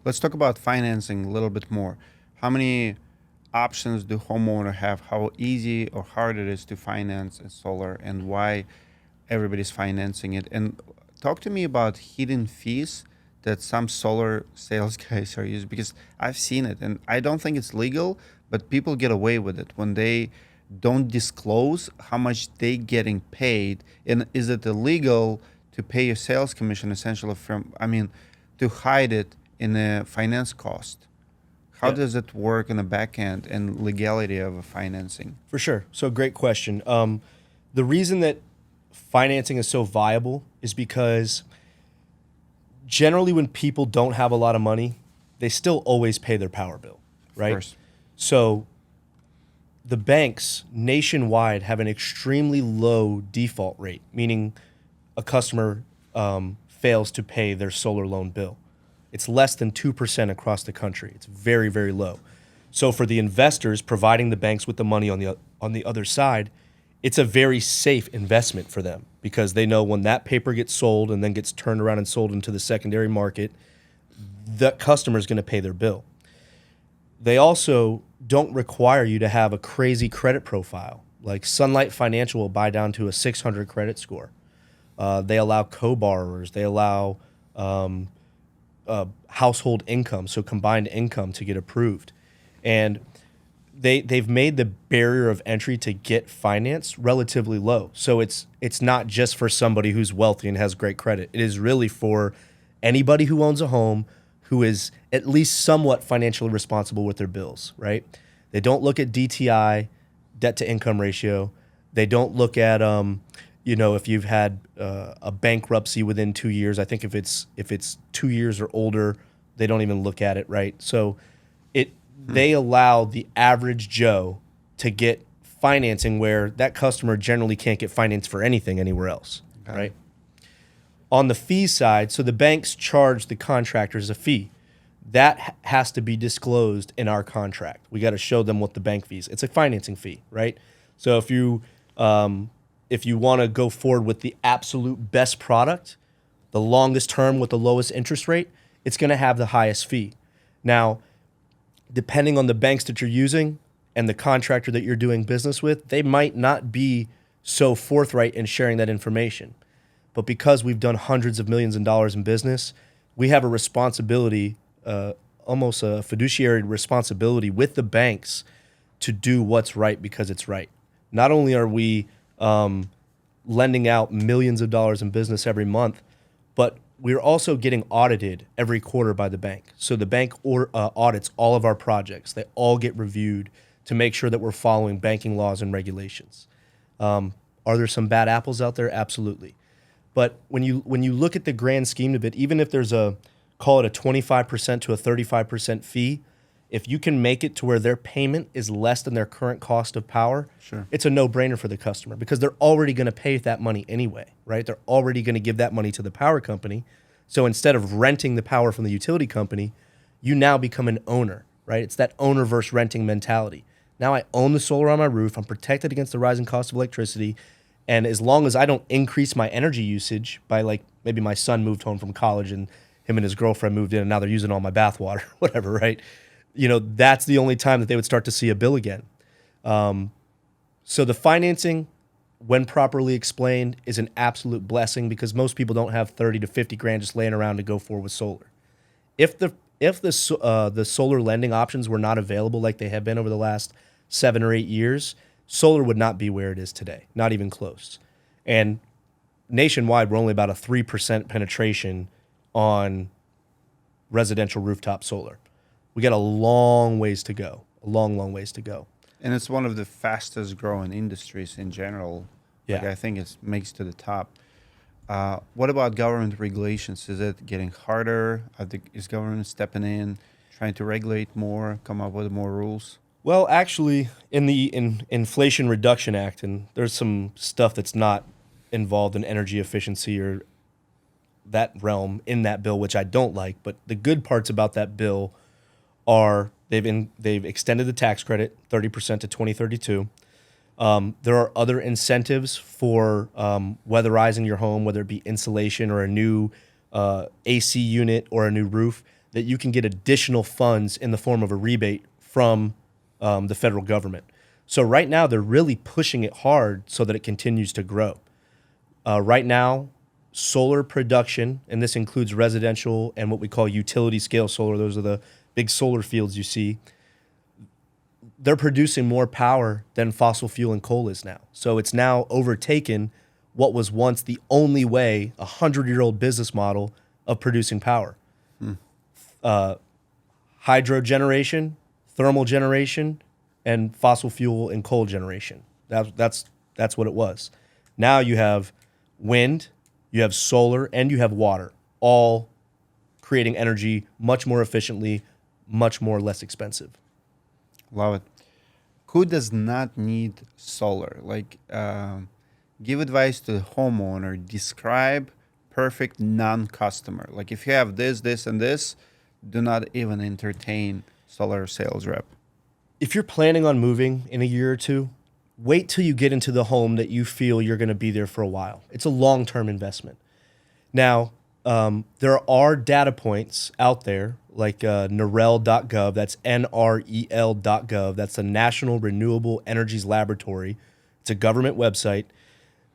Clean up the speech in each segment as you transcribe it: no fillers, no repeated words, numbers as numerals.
let's talk about financing a little bit more. How many options do homeowner have? How easy or hard it is to finance a solar, and why everybody's financing it? And talk to me about hidden fees that some solar sales guys are using, because I've seen it and I don't think it's legal, but people get away with it when they don't disclose how much they getting paid. And is it illegal to pay a sales commission essentially from, I mean, to hide it in a finance cost? How Yeah, does it work in the back end and legality of a financing? for sure. So great question. The reason that financing is so viable is because generally when people don't have a lot of money, they still always pay their power bill, Of right? course. So the banks nationwide have an extremely low default rate, meaning a customer fails to pay their solar loan bill. It's less than 2% across the country. It's very, very low. So for the investors providing the banks with the money on the other side, it's a very safe investment for them because they know when that paper gets sold and then gets turned around and sold into the secondary market, the customer is going to pay their bill. They also don't require you to have a crazy credit profile. Like Sunlight Financial will buy down to a 600 credit score. They allow co-borrowers. They allow household income, so combined income, to get approved. And they've made the barrier of entry to get finance relatively low. So it's not just for somebody who's wealthy and has great credit. It is really for anybody who owns a home who is at least somewhat financially responsible with their bills, right? They don't look at DTI, debt to income ratio. They don't look at if you've had a bankruptcy within 2 years. I think if it's 2 years or older, they don't even look at it, right? So they allow the average Joe to get financing where that customer generally can't get finance for anything anywhere else, Okay. right? On the fee side, so the banks charge the contractors a fee. That has to be disclosed in our contract. We got to show them what the bank fees. It's a financing fee, right? So if you want to go forward with the absolute best product, the longest term with the lowest interest rate, it's going to have the highest fee. Now, depending on the banks that you're using and the contractor that you're doing business with, they might not be so forthright in sharing that information. But because we've done hundreds of millions of dollars in business, we have a responsibility, almost a fiduciary responsibility with the banks to do what's right because it's right. Not only are we lending out millions of dollars in business every month, but we're also getting audited every quarter by the bank. So the bank audits all of our projects. They all get reviewed to make sure that we're following banking laws and regulations. Are there some bad apples out there? Absolutely. But when you look at the grand scheme of it, even if there's call it a 25% to a 35% fee, if you can make it to where their payment is less than their current cost of power, Sure. it's a no-brainer for the customer because they're already going to pay that money anyway, right? They're already going to give that money to the power company. So instead of renting the power from the utility company, you now become an owner, right? It's that owner versus renting mentality. Now I own the solar on my roof. I'm protected against the rising cost of electricity. And as long as I don't increase my energy usage by, like, maybe my son moved home from college and him and his girlfriend moved in and now they're using all my bath water, whatever, right? That's the only time that they would start to see a bill again. So the financing, when properly explained, is an absolute blessing because most people don't have 30 to 50 grand just laying around to go forward with solar. If the solar lending options were not available like they have been over the last 7 or 8 years, solar would not be where it is today, not even close. And nationwide, we're only about a 3% penetration on residential rooftop solar. We got a long ways to go, a long, long ways to go. And it's one of the fastest growing industries in general. Like, Yeah. I think it makes to the top. What about government regulations? Is it getting harder? Is government stepping in, trying to regulate more, come up with more rules? Well, actually, in the Inflation Reduction Act, and there's some stuff that's not involved in energy efficiency or that realm in that bill, which I don't like. But the good parts about that bill are they've extended the tax credit 30% to 2032. There are other incentives for weatherizing your home, whether it be insulation or a new AC unit or a new roof. that you can get additional funds in the form of a rebate from the federal government. So right now they're really pushing it hard so that it continues to grow. Right now, solar production, and this includes residential and what we call utility scale solar, those are the big solar fields you see, they're producing more power than fossil fuel and coal is now. So it's now overtaken what was once the only way, 100-year-old business model of producing power. Hydro generation, thermal generation, and fossil fuel and coal generation. That's what it was. Now you have wind, you have solar, and you have water, all creating energy much more efficiently, much more less expensive. Love it. Who does not need solar? Like, give advice to the homeowner. Describe perfect non-customer. Like, if you have this, this, and this, do not even entertain solar sales rep. If you're planning on moving in a year or two, wait till you get into the home that you feel you're going to be there for a while. It's a long-term investment. Now, there are data points out there like NREL.gov. That's NREL.gov. That's the National Renewable Energies Laboratory. It's a government website.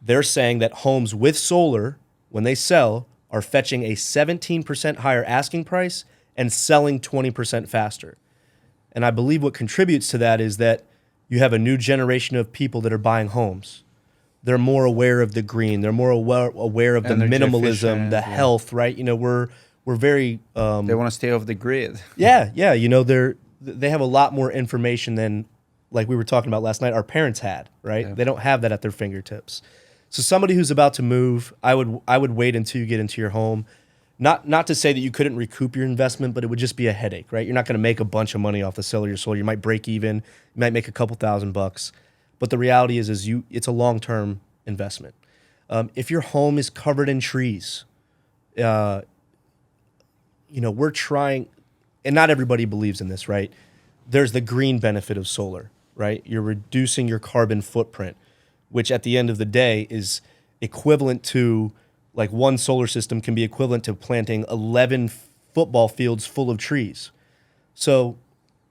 They're saying that homes with solar, when they sell, are fetching a 17% higher asking price and selling 20% faster. And I believe what contributes to that is that you have a new generation of people that are buying homes. They're more aware of the green. They're more aware of the Energy minimalism, efficient, the health, right? You know, we're very they want to stay off the grid. yeah. You know, they have a lot more information than, like we were talking about last night, our parents had, right? Yeah. They don't have that at their fingertips. So somebody who's about to move, I would wait until you get into your home. Not to say that you couldn't recoup your investment, but it would just be a headache, right? You're not going to make a bunch of money off the sale of your solar. You might break even. You might make a couple $1,000. But the reality is it's a long-term investment. If your home is covered in trees, we're trying, and not everybody believes in this, right? There's the green benefit of solar, right? You're reducing your carbon footprint, which at the end of the day is equivalent to, like, one solar system can be equivalent to planting 11 football fields full of trees. So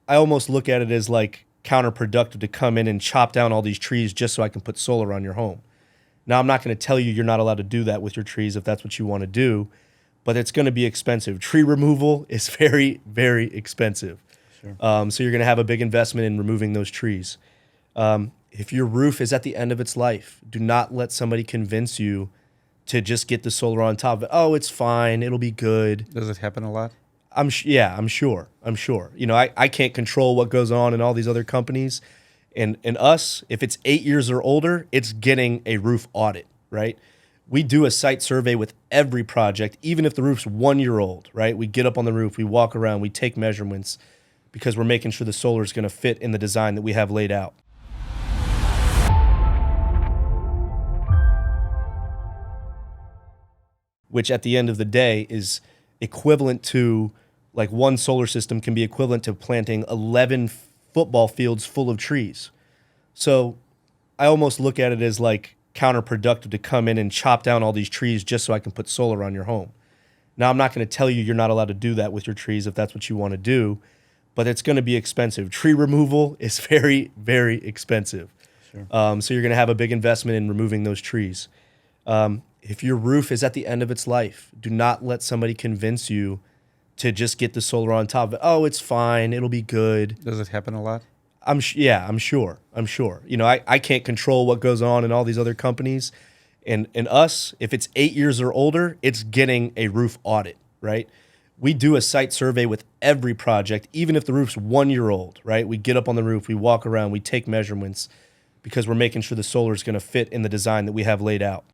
I almost look at it as like counterproductive to come in and chop down all these trees just so I can put solar on your home. Now, I'm not going to tell you you're not allowed to do that with your trees if that's what you want to do, but it's going to be expensive. Tree removal is very, very expensive. Sure. So you're going to have a big investment in removing those trees. If your roof is at the end of its life, do not let somebody convince you to just get the solar on top of it. Oh, it's fine. It'll be good. Does it happen a lot? I'm sure. You know, I can't control what goes on in all these other companies. And us, if it's 8 years or older, it's getting a roof audit, right? We do a site survey with every project, even if the roof's 1 year old, right? We get up on the roof, we walk around, we take measurements because we're making sure the solar is going to fit in the design that we have laid out. Which at the end of the day is equivalent to, like, one solar system can be equivalent to planting 11 football fields full of trees. So I almost look at it as like counterproductive to come in and chop down all these trees just so I can put solar on your home. Now, I'm not going to tell you you're not allowed to do that with your trees if that's what you want to do, but it's going to be expensive. Tree removal is very, very expensive. Sure. So you're going to have a big investment in removing those trees. If your roof is at the end of its life, do not let somebody convince you to just get the solar on top of it. Oh, it's fine. It'll be good. Does it happen a lot? I'm sure. You know, I can't control what goes on in all these other companies. And us, if it's 8 years or older, it's getting a roof audit, right? We do a site survey with every project, even if the roof's 1 year old, right? We get up on the roof, we walk around, we take measurements because we're making sure the solar is going to fit in the design that we have laid out.